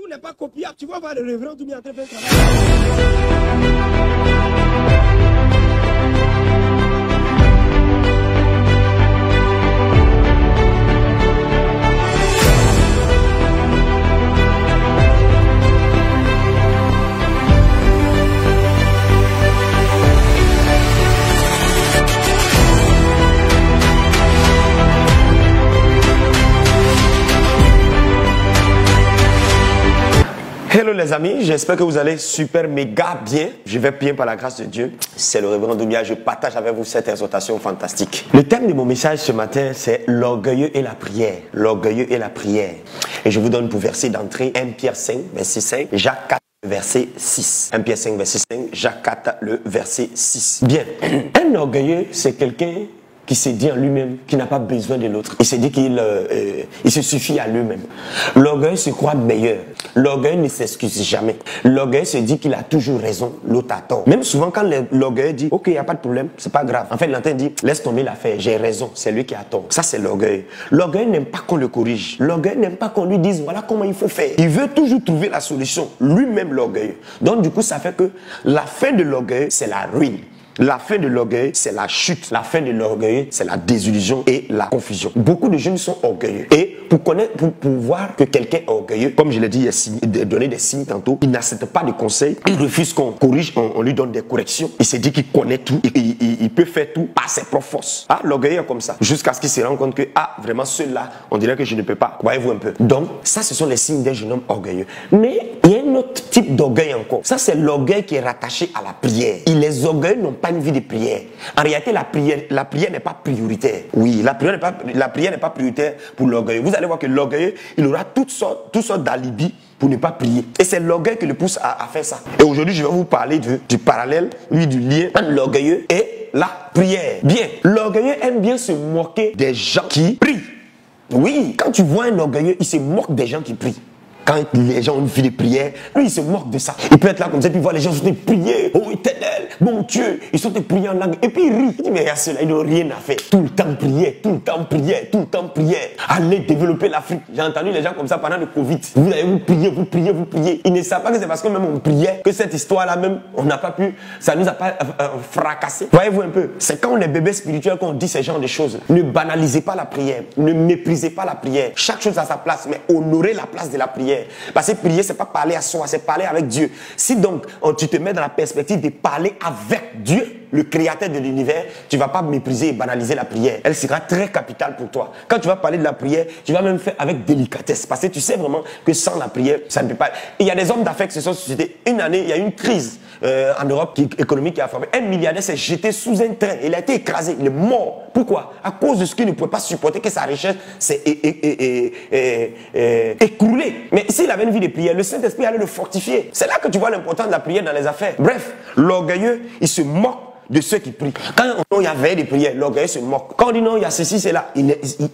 tout n'est pas copiable. Tu vas voir le révérend Doumia en train de faire un travail. Hello les amis, j'espère que vous allez super méga bien. Je vais bien par la grâce de Dieu. C'est le révérend Doumia, je partage avec vous cette exhortation fantastique. Le thème de mon message ce matin, c'est l'orgueilleux et la prière. L'orgueilleux et la prière. Et je vous donne pour verset d'entrée 1 Pierre 5, verset 5, Jacques 4. Verset 6. 1 Pierre 5, verset 5, Jacques 4, le verset 6. Bien, un orgueilleux, c'est quelqu'un qui se dit en lui-même qu'il n'a pas besoin de l'autre. Il se dit qu'il se suffit à lui-même. L'orgueil se croit meilleur. L'orgueil ne s'excuse jamais. L'orgueil se dit qu'il a toujours raison, l'autre a tort. Même souvent quand l'orgueil dit « Ok, il n'y a pas de problème, c'est pas grave ». En fait, l'antenne dit « Laisse tomber l'affaire, j'ai raison, c'est lui qui a tort ». Ça, c'est l'orgueil. L'orgueil n'aime pas qu'on le corrige. L'orgueil n'aime pas qu'on lui dise « Voilà comment il faut faire ». Il veut toujours trouver la solution, lui-même l'orgueil. Donc du coup, ça fait que la fin de l'orgueil, c'est la ruine. La fin de l'orgueil, c'est la chute. La fin de l'orgueil, c'est la désillusion et la confusion. Beaucoup de jeunes sont orgueilleux. Et pour voir que quelqu'un est orgueilleux, comme je l'ai dit, il a donné des signes tantôt, il n'accepte pas de conseils, il refuse qu'on corrige, on lui donne des corrections. Il se dit qu'il connaît tout, il peut faire tout par ses propres forces. Ah, l'orgueil est comme ça. Jusqu'à ce qu'il se rende compte que, ah, vraiment, ceux-là, on dirait que je ne peux pas. Voyez-vous un peu. Donc, ça, ce sont les signes d'un jeune homme orgueilleux. Mais il y a un autre type d'orgueil encore. Ça, c'est l'orgueil qui est rattaché à la prière. Et les orgueils n'ont pas une vie de prière. En réalité, la prière n'est pas prioritaire. Oui, la prière n'est pas prioritaire pour l'orgueil. Vous allez voir que l'orgueil, il aura toutes sortes d'alibis pour ne pas prier. Et c'est l'orgueil qui le pousse à faire ça. Et aujourd'hui, je vais vous parler du parallèle, du lien entre l'orgueilleux et la prière. Bien, l'orgueilleux aime bien se moquer des gens qui prient. Oui, quand tu vois un orgueilleux, il se moque des gens qui prient. Quand les gens ont une vie de prière, lui, il se moque de ça. Il peut être là comme ça, puis il voit les gens sont en prier. Oh éternel, mon Dieu, ils sont en prier en langue. Et puis il rit. Il dit, mais il y a ceux-là, ils n'ont rien à faire. Tout le temps prière, tout le temps prière, tout le temps prière. Allez développer l'Afrique. J'ai entendu les gens comme ça pendant le Covid. Vous allez vous prier, vous priez, vous priez. Ils ne savent pas que c'est parce que même on priait, que cette histoire-là même, on n'a pas pu, ça nous a pas fracassé. Voyez-vous un peu, c'est quand on est bébé spirituel qu'on dit ce genre de choses. Ne banalisez pas la prière, ne méprisez pas la prière. Chaque chose à sa place, mais honorez la place de la prière. Parce que prier, c'est pas parler à soi, c'est parler avec Dieu. Si donc tu te mets dans la perspective de parler avec Dieu, le créateur de l'univers, tu ne vas pas mépriser et banaliser la prière. Elle sera très capitale pour toi. Quand tu vas parler de la prière, tu vas même faire avec délicatesse. Parce que tu sais vraiment que sans la prière, ça ne peut pas. Il y a des hommes d'affaires qui se sont suscités. Une année, il y a eu une crise en Europe économique qui a frappé. Un milliardaire s'est jeté sous un train. Il a été écrasé. Il est mort. Pourquoi? À cause de ce qu'il ne pouvait pas supporter, que sa richesse s'est écroulée. Mais s'il avait une vie de prière, le Saint-Esprit allait le fortifier. C'est là que tu vois l'importance de la prière dans les affaires. Bref, l'orgueilleux, il se moque de ceux qui prient. Quand il y a veille de prière, l'orgueil se moque. Quand on dit non, il y a ceci, c'est là, il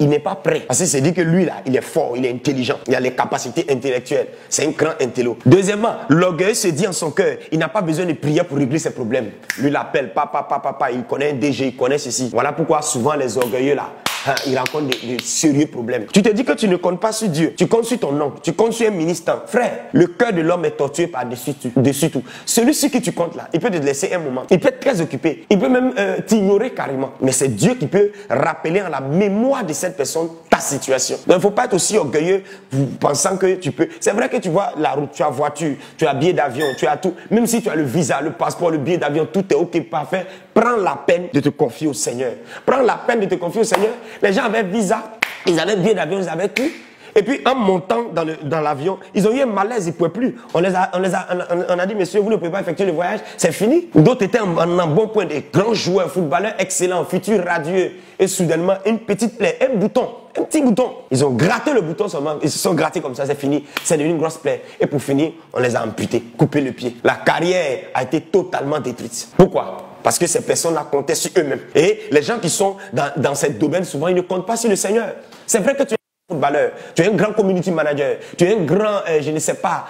n'est pas prêt. Parce que c'est dit que lui là, il est fort, il est intelligent, il a les capacités intellectuelles. C'est un grand intello. Deuxièmement, l'orgueil se dit en son cœur, il n'a pas besoin de prier pour régler ses problèmes. Lui l'appelle papa, il connaît un DG, il connaît ceci. Voilà pourquoi souvent les orgueilleux là, il rencontre de sérieux problèmes. Tu te dis que tu ne comptes pas sur Dieu, tu comptes sur ton oncle, tu comptes sur un ministre. Frère, le cœur de l'homme est torturé par-dessus tout. Celui-ci que tu comptes là, il peut te laisser un moment, il peut être très occupé, il peut même t'ignorer carrément. Mais c'est Dieu qui peut rappeler en la mémoire de cette personne ta situation. Donc il ne faut pas être aussi orgueilleux pensant que tu peux. C'est vrai que tu vois la route, tu as voiture, tu as billet d'avion, tu as tout. Même si tu as le visa, le passeport, le billet d'avion, tout est ok, parfait. Prends la peine de te confier au Seigneur. Prends la peine de te confier au Seigneur. Les gens avaient visa, ils avaient billet d'avion, ils avaient tout. Et puis en montant dans l'avion, ils ont eu un malaise, ils ne pouvaient plus. On a dit, monsieur, vous ne pouvez pas effectuer le voyage, c'est fini. D'autres étaient en bon point, des grands joueurs, footballeurs excellents, futurs radieux. Et soudainement, une petite plaie, un bouton, un petit bouton. Ils ont gratté le bouton seulement, ils se sont grattés comme ça, c'est fini. C'est devenu une grosse plaie. Et pour finir, on les a amputés, coupé le pied. La carrière a été totalement détruite. Pourquoi? Parce que ces personnes-là comptaient sur eux-mêmes. Et les gens qui sont dans cette domaine, souvent, ils ne comptent pas sur le Seigneur. C'est vrai que tu es un footballeur, tu es un grand community manager, tu es un grand, je ne sais pas,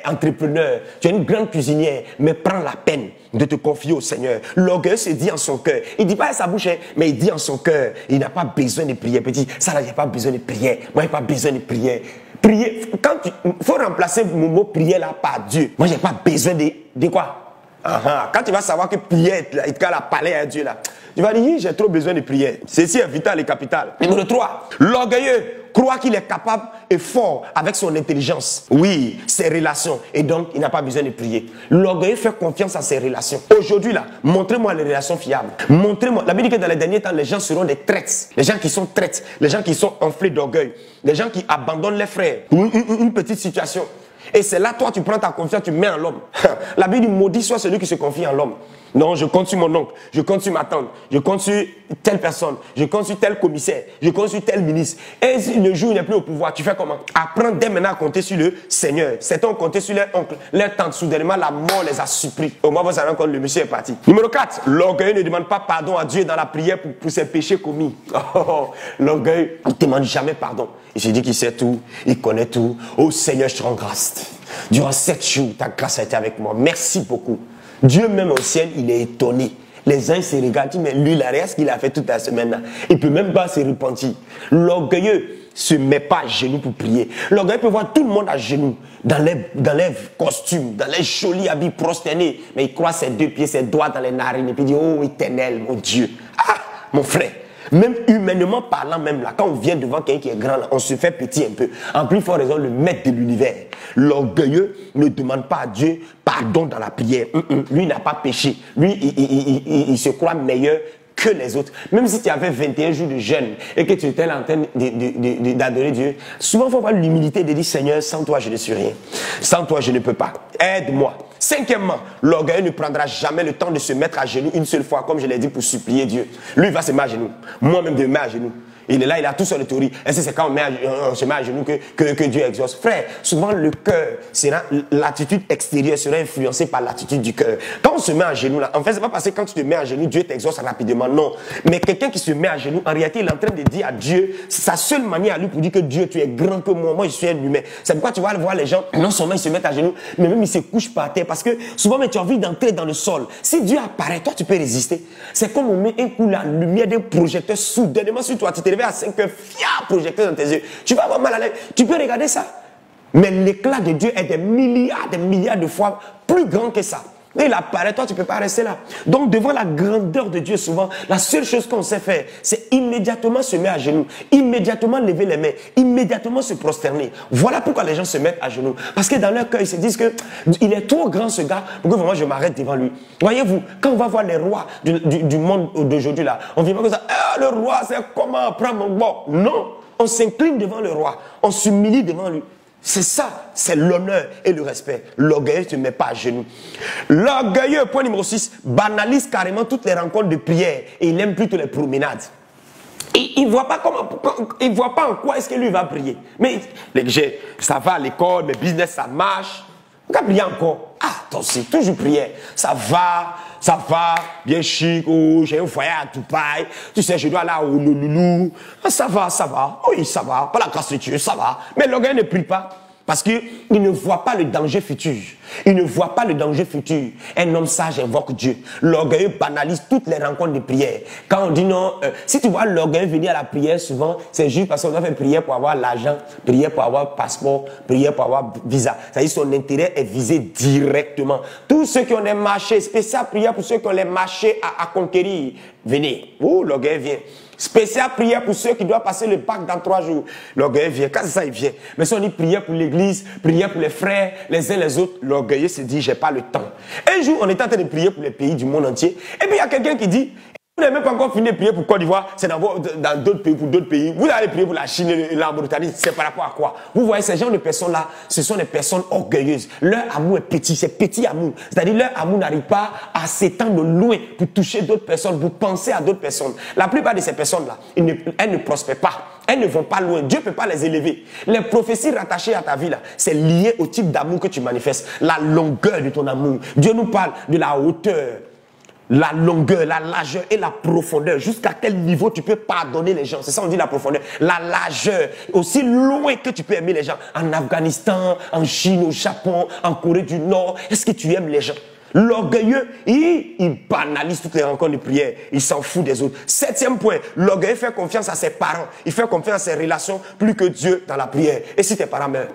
entrepreneur, tu es une grande cuisinière, mais prends la peine de te confier au Seigneur. L'orgueil se dit en son cœur. Il ne dit pas à sa bouche, mais il dit en son cœur. Il n'a pas besoin de prière, petit. Ça, là, il n'y a pas besoin de prière. Moi, il n'y a pas besoin de prière. prier, il faut remplacer le mot prier là par Dieu. Moi, j'ai pas besoin de quoi? Quand tu vas savoir que prier, il te la parler à Dieu là, tu vas dire, j'ai trop besoin de prière. Ceci est vital et capital. Numéro 3, l'orgueilleux croit qu'il est capable et fort avec son intelligence. Oui, ses relations. Et donc, il n'a pas besoin de prier. L'orgueilleux fait confiance à ses relations. Aujourd'hui là, montrez-moi les relations fiables. Montrez-moi. La Bible dit que dans les derniers temps, les gens seront des traites. Les gens qui sont traites. Les gens qui sont enflés d'orgueil. Les gens qui abandonnent les frères. Une petite situation. Et c'est là, toi, tu prends ta confiance, tu mets en l'homme. La Bible dit, maudit soit celui qui se confie en l'homme. Non, je compte sur mon oncle, je compte sur ma tante, je compte sur telle personne, je compte sur tel commissaire, je compte sur tel ministre. Et si le jour où il n'est plus au pouvoir, tu fais comment? Apprends dès maintenant à compter sur le Seigneur. Certains ont compté sur leur oncle, leur tante. Soudainement, la mort les a surpris. Au moment où vous allez compte, le monsieur est parti. Numéro 4, l'orgueil ne demande pas pardon à Dieu dans la prière pour ses péchés commis. L'orgueil ne demande jamais pardon. Il se dit qu'il sait tout, il connaît tout. Oh Seigneur, je te rends grâce. Durant 7 jours, ta grâce a été avec moi. Merci beaucoup. Dieu même au ciel, il est étonné. Les uns se regardent, mais lui, la reste qu'il a fait toute la semaine là, il ne peut même pas se repentir. L'orgueilleux se met pas à genoux pour prier. L'orgueilleux peut voir tout le monde à genoux, dans les costumes, dans les jolis habits prosternés, mais il croise ses 2 pieds, ses doigts dans les narines, et puis il dit, oh éternel, mon Dieu. Ah, mon frère. Même humainement parlant, même là, quand on vient devant quelqu'un qui est grand, là, on se fait petit un peu. En plus fort raison, le maître de l'univers. L'orgueilleux ne demande pas à Dieu pardon dans la prière. Lui n'a pas péché. Lui, il se croit meilleur que les autres. Même si tu avais 21 jours de jeûne et que tu étais en train d'adorer Dieu, souvent il faut avoir l'humilité de dire, Seigneur, sans toi je ne suis rien. Sans toi je ne peux pas. Aide-moi. 5e, l'orgueil ne prendra jamais le temps de se mettre à genoux une seule fois, comme je l'ai dit, pour supplier Dieu. Lui, il va se mettre à genoux. Moi-même, je me mets à genoux. Il est là, il a tout sur les théories. Est-ce que c'est quand on se met à genoux que Dieu exauce? Frère, souvent le cœur, l'attitude extérieure sera influencée par l'attitude du cœur. Quand on se met à genoux, là, en fait, c'est pas parce que quand tu te mets à genoux, Dieu t'exauce rapidement. Non. Mais quelqu'un qui se met à genoux, en réalité, il est en train de dire à Dieu, c'est sa seule manière à lui pour dire que Dieu, tu es grand que moi. Moi, je suis un humain. C'est pourquoi tu vas voir les gens, non seulement ils se mettent à genoux, mais même ils se couchent par terre. Parce que souvent, mais tu as envie d'entrer dans le sol. Si Dieu apparaît, toi, tu peux résister. C'est comme on met un coup la lumière d'un projecteur soudainement sur toi. Tu te à 5 heures, projecteur dans tes yeux. Tu vas avoir mal à l'œil. Tu peux regarder ça. Mais l'éclat de Dieu est des milliards de fois plus grand que ça. Et il apparaît, toi, tu ne peux pas rester là. Donc, devant la grandeur de Dieu, souvent, la seule chose qu'on sait faire, c'est immédiatement se mettre à genoux, immédiatement lever les mains, immédiatement se prosterner. Voilà pourquoi les gens se mettent à genoux. Parce que dans leur cœur, ils se disent qu'il est trop grand, ce gars, pour que vraiment je m'arrête devant lui. Voyez-vous, quand on va voir les rois du monde d'aujourd'hui, là, on vient pas comme ça, le roi, c'est comment prendre mon bord. Non, on s'incline devant le roi, on s'humilie devant lui. C'est ça, c'est l'honneur et le respect. L'orgueilleux ne se met pas à genoux. L'orgueilleux, point numéro 6, banalise carrément toutes les rencontres de prière et il n'aime plus toutes les promenades. Il ne voit pas en quoi est-ce que lui va prier. Mais ça va à l'école, mes business, ça marche. Pourquoi prier encore? Ah, toi aussi, toujours prière. Ça va, bien chic, oh, j'ai un foyer à Dubaï, tu sais, je dois aller au Loulou. Ah, ça va, oui, ça va, par la grâce de Dieu, ça va. Mais l'orgueil ne prie pas. Parce qu'il ne voit pas le danger futur. Il ne voit pas le danger futur. Un homme sage invoque Dieu. L'orgueilleux banalise toutes les rencontres de prière. Quand on dit non, si tu vois l'orgueilleux venir à la prière, souvent, c'est juste parce qu'on doit faire prière pour avoir l'argent, prière pour avoir passeport, prière pour avoir visa. C'est-à-dire son intérêt est visé directement. Tous ceux qui ont des marchés, spécial prière pour ceux qui ont les marchés à conquérir, venez. Oh, l'orgueil vient. Spécial prière pour ceux qui doivent passer le bac dans 3 jours. L'orgueil vient. Quand c'est ça, il vient. Mais si on dit prière pour l'église, prière pour les frères, les uns les autres, l'orgueilleux se dit, j'ai pas le temps. Un jour, on est en train de prier pour les pays du monde entier. Et puis, il y a quelqu'un qui dit, vous n'avez même pas encore fini de prier pour Côte d'Ivoire, c'est dans d'autres pays, pour d'autres pays. Vous allez prier pour la Chine et la Mauritanie, c'est par rapport à quoi? Vous voyez, ces gens de personnes-là, ce sont des personnes orgueilleuses. Leur amour est petit, c'est petit amour. C'est-à-dire, leur amour n'arrive pas à s'étendre loin pour toucher d'autres personnes, pour penser à d'autres personnes. La plupart de ces personnes-là, elles ne prospèrent pas. Elles ne vont pas loin. Dieu ne peut pas les élever. Les prophéties rattachées à ta vie, là, c'est lié au type d'amour que tu manifestes. La longueur de ton amour. Dieu nous parle de la hauteur, la longueur, la largeur et la profondeur. Jusqu'à quel niveau tu peux pardonner les gens. C'est ça on dit la profondeur. La largeur, aussi loin que tu peux aimer les gens. En Afghanistan, en Chine, au Japon, en Corée du Nord. Est-ce que tu aimes les gens? L'orgueilleux, il banalise toutes les rencontres de prière. Il s'en fout des autres. 7e point, l'orgueilleux fait confiance à ses parents. Il fait confiance à ses relations plus que Dieu dans la prière. Et si tes parents meurent?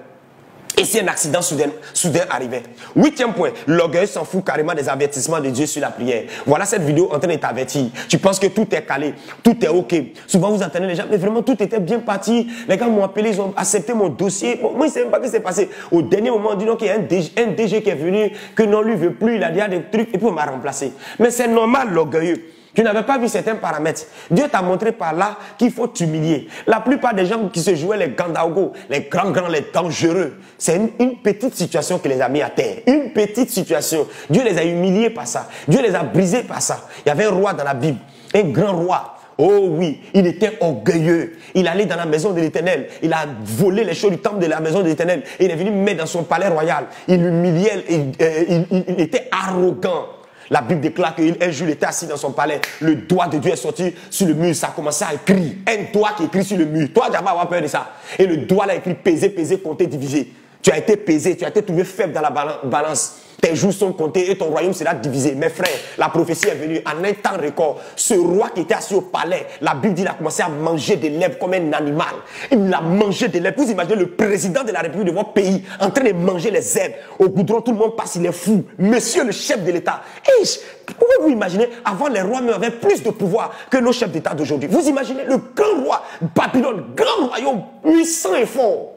Et si un accident soudain arrivait? 8e point, l'orgueil s'en fout carrément des avertissements de Dieu sur la prière. Voilà cette vidéo en train de t'avertir. Tu penses que tout est calé, tout est ok. Souvent vous entendez les gens, mais vraiment tout était bien parti. Les gars m'ont appelé, ils ont accepté mon dossier. Bon, moi je ne sais même pas ce qui s'est passé. Au dernier moment, on dit qu'il y a un DG qui est venu, que non lui veut plus, il a déjà des trucs et puis on m'a remplacé. Mais c'est normal l'orgueilleux. Tu n'avais pas vu certains paramètres. Dieu t'a montré par là qu'il faut t'humilier. La plupart des gens qui se jouaient les gandagos, les grands, les dangereux, c'est une petite situation qui les a mis à terre. Une petite situation. Dieu les a humiliés par ça. Dieu les a brisés par ça. Il y avait un roi dans la Bible, un grand roi. Oh oui, il était orgueilleux. Il allait dans la maison de l'Éternel. Il a volé les choses du temple de la maison de l'Éternel. Et il est venu mettre dans son palais royal. Il humiliait, il était arrogant. La Bible déclare qu'un jour il était assis dans son palais, le doigt de Dieu est sorti sur le mur, ça a commencé à écrire. Un doigt qui écrit sur le mur. Toi, tu n'as pas avoir peur de ça. Et le doigt là écrit peser, peser, compter, diviser. Tu as été pesé, tu as été trouvé faible dans la balance. Tes jours sont comptés et ton royaume sera divisé. Mes frères, la prophétie est venue en un temps record. Ce roi qui était assis au palais, la Bible dit qu'il a commencé à manger des lèvres comme un animal. Il a mangé des lèvres. Vous imaginez le président de la République de votre pays en train de manger les herbes. Au goudron, tout le monde passe, il est fou. Monsieur le chef de l'État. Pouvez-vous imaginer, avant les rois avaient plus de pouvoir que nos chefs d'État d'aujourd'hui. Vous imaginez le grand roi, Babylone, grand royaume, puissant et fort.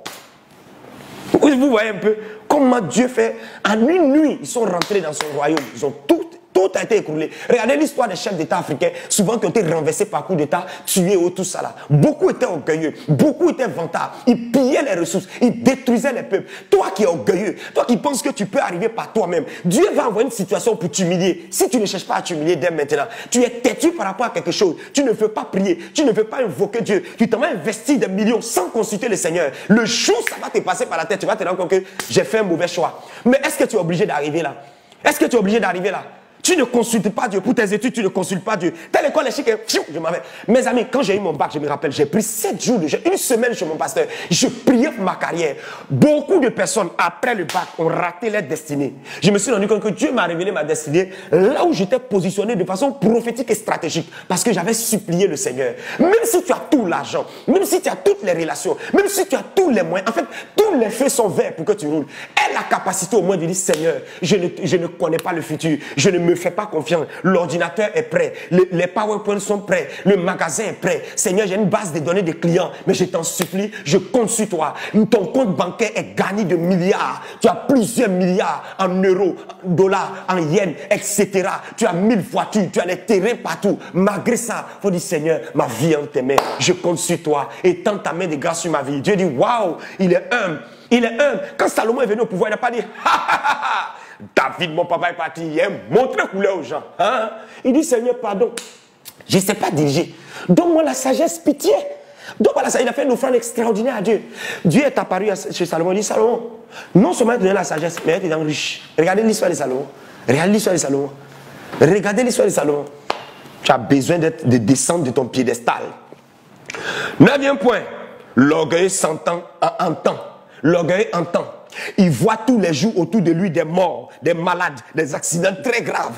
Vous voyez un peu comment Dieu fait. En une nuit, ils sont rentrés dans son royaume. Ils ont tout a été écroulé. Regardez l'histoire des chefs d'État africains, souvent qui ont été renversés par coup d'État, tués ou tout ça là. Beaucoup étaient orgueilleux, beaucoup étaient vantards. Ils pillaient les ressources, ils détruisaient les peuples. Toi qui es orgueilleux, toi qui penses que tu peux arriver par toi-même, Dieu va envoyer une situation pour t'humilier. Si tu ne cherches pas à t'humilier dès maintenant, tu es têtu par rapport à quelque chose. Tu ne veux pas prier, tu ne veux pas invoquer Dieu. Tu t'en vas investir des millions sans consulter le Seigneur. Le jour où ça va te passer par la tête, tu vas te rendre compte que j'ai fait un mauvais choix. Mais est-ce que tu es obligé d'arriver là? Est-ce que tu es obligé d'arriver là? Tu ne consultes pas Dieu. Pour tes études, tu ne consultes pas Dieu. Telle école est chic, je m'en vais. Mes amis, quand j'ai eu mon bac, je me rappelle, j'ai pris 7 jours de jeûne, une semaine chez mon pasteur. Je priais pour ma carrière. Beaucoup de personnes, après le bac, ont raté leur destinée. Je me suis rendu compte que Dieu m'a révélé ma destinée là où j'étais positionné de façon prophétique et stratégique. Parce que j'avais supplié le Seigneur. Même si tu as tout l'argent, même si tu as toutes les relations, même si tu as tous les moyens, en fait, tous les feux sont verts pour que tu roules. Aie la capacité au moins de dire, Seigneur, je ne connais pas le futur. Je ne me fais pas confiance. L'ordinateur est prêt. Les PowerPoint sont prêts. Le magasin est prêt. Seigneur, j'ai une base de données de clients. Mais je t'en supplie, je compte sur toi. Ton compte bancaire est garni de milliards. Tu as plusieurs milliards en euros, en dollars, en yens, etc. Tu as 1000 voitures. Tu as les terrains partout. Malgré ça, il faut dire, Seigneur, ma vie en tes mains. Je compte sur toi. Et tends ta main de grâce sur ma vie. Dieu dit, waouh, il est humble. Il est humble. Quand Salomon est venu au pouvoir, il n'a pas dit, ha ha ha ha. David, mon papa, est parti. Il a montré couleur aux gens. Hein? Il dit, Seigneur, pardon. Je ne sais pas diriger. Donne-moi la sagesse, pitié. Donne-moi la sagesse. Il a fait une offrande extraordinaire à Dieu. Dieu est apparu chez Salomon. Il dit, Salomon, non seulement il a donné la sagesse, mais il est riche. Regardez l'histoire de Salomon. Regardez l'histoire de Salomon. Regardez l'histoire de Salomon. Tu as besoin de descendre de ton piédestal. 9e point. L'orgueil entend. L'orgueil entend. Il voit tous les jours autour de lui des morts, des malades, des accidents très graves,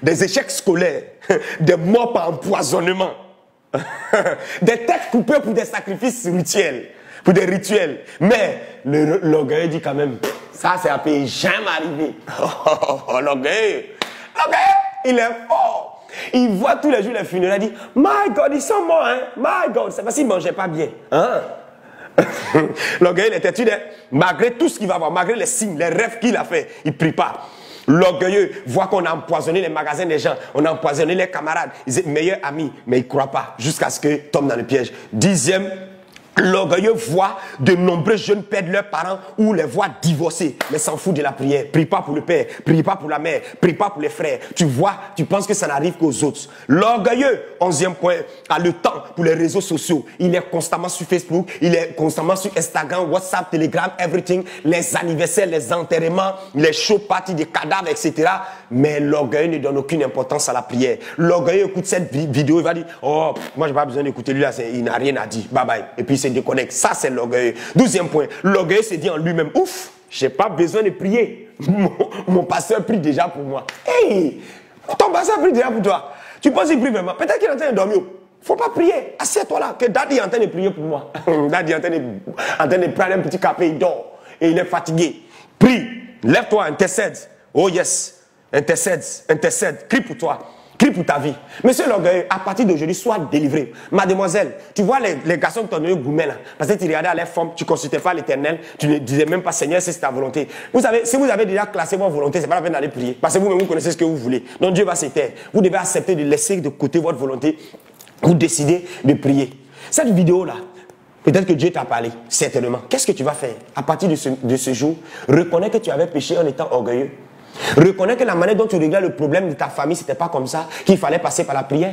des échecs scolaires, des morts par empoisonnement, des têtes coupées pour des sacrifices rituels, pour des rituels. Mais l'orgueil dit quand même, ça c'est à payer jamais arrivé. L'orgueil, il est fort. Il voit tous les jours les funérailles, il dit, my God, ils sont morts, hein? My God, c'est parce qu'ils ne mangeaient pas bien. Hein? L'orgueil est têtu, malgré tout ce qu'il va voir, malgré les signes, les rêves qu'il a fait, il ne prie pas. L'orgueilleux voit qu'on a empoisonné les magasins des gens, on a empoisonné les camarades, ils sont meilleurs amis, mais il ne croit pas jusqu'à ce qu'il tombe dans le piège. 10e, l'orgueilleux voit de nombreux jeunes perdre leurs parents ou les voit divorcer, mais s'en fout de la prière. Prie pas pour le père, prie pas pour la mère, prie pas pour les frères. Tu vois, tu penses que ça n'arrive qu'aux autres. L'orgueilleux, 11e point, a le temps pour les réseaux sociaux. Il est constamment sur Facebook, il est constamment sur Instagram, WhatsApp, Telegram, everything, les anniversaires, les enterrements, les show parties des cadavres, etc. Mais l'orgueilleux ne donne aucune importance à la prière. L'orgueilleux écoute cette vidéo, il va dire, oh, moi j'ai pas besoin d'écouter lui là, il n'a rien à dire, bye bye. Et puis il se déconnecte. Ça c'est l'orgueil. 12e point, l'orgueil se dit en lui-même, ouf, j'ai pas besoin de prier. mon pasteur prie déjà pour moi. Hey, ton pasteur prie déjà pour toi. Tu penses qu'il prie vraiment? Peut-être qu'il est en train de dormir. Faut pas prier. Assieds-toi là, que Daddy est en train de prier pour moi. Daddy est en train de prendre un petit café, il dort. Et il est fatigué. Prie. Lève-toi, intercède. Oh yes. Intercède. Crie pour toi. Crie pour ta vie. Monsieur l'orgueil, à partir d'aujourd'hui, sois délivré. Mademoiselle, tu vois les garçons qui t'ont donné gourmet là. Parce que tu regardais à leur forme, tu ne consultais pas l'Éternel. Tu ne disais même pas, Seigneur, c'est ta volonté. Vous savez, si vous avez déjà classé votre volonté, ce n'est pas la peine d'aller prier. Parce que vous-même, vous connaissez ce que vous voulez. Donc Dieu va se taire. Vous devez accepter de laisser de côté votre volonté. Vous décidez de prier. Cette vidéo-là, peut-être que Dieu t'a parlé, certainement. Qu'est-ce que tu vas faire à partir de ce jour? Reconnais que tu avais péché en étant orgueilleux. Reconnais que la manière dont tu réglais le problème de ta famille, ce n'était pas comme ça, qu'il fallait passer par la prière.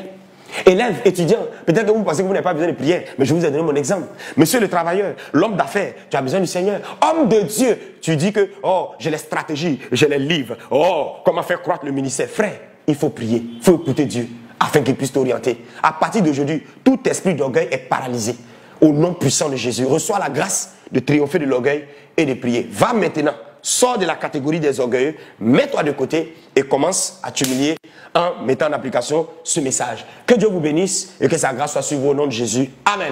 Élève, étudiant, peut-être que vous pensez que vous n'avez pas besoin de prière, mais je vous ai donné mon exemple. Monsieur le travailleur, l'homme d'affaires, tu as besoin du Seigneur. Homme de Dieu, tu dis que, oh, j'ai les stratégies, j'ai les livres, oh, comment faire croître le ministère. Frère, il faut prier, il faut écouter Dieu, afin qu'il puisse t'orienter. À partir d'aujourd'hui, tout esprit d'orgueil est paralysé. Au nom puissant de Jésus, reçois la grâce de triompher de l'orgueil et de prier. Va maintenant. Sors de la catégorie des orgueilleux, mets-toi de côté et commence à t'humilier en mettant en application ce message. Que Dieu vous bénisse et que sa grâce soit sur vous au nom de Jésus. Amen.